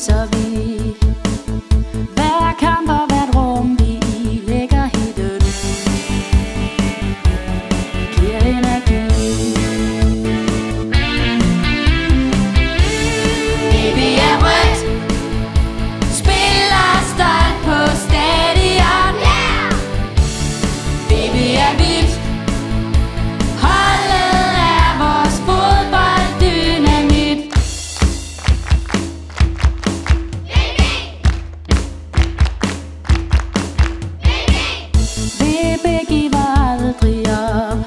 viser vi hver kamp og hvert rum vi i lægger hidden giver energi. Baby er rødt, spiller stolt på stadion. Yeah! Baby er hvidt, holdet er vores fodbolddynamit. VB giver aldrig op,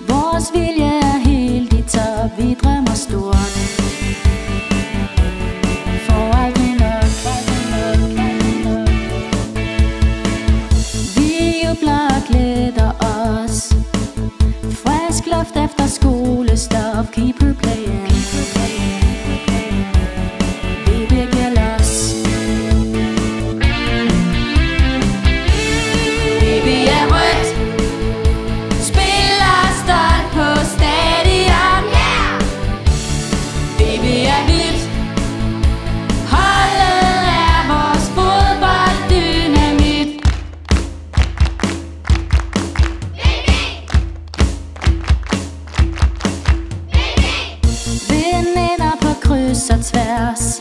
vores vilje er helt i top, vi drømmer stort. Glæder os, frisk luft efter skolestop. Keep her playing, VB giver los. Baby er rødt, spiller stolt på stadion. Yeah! Baby er hvidt, holdet er vores fodbolddynamit. Veninder på kryds og tværs,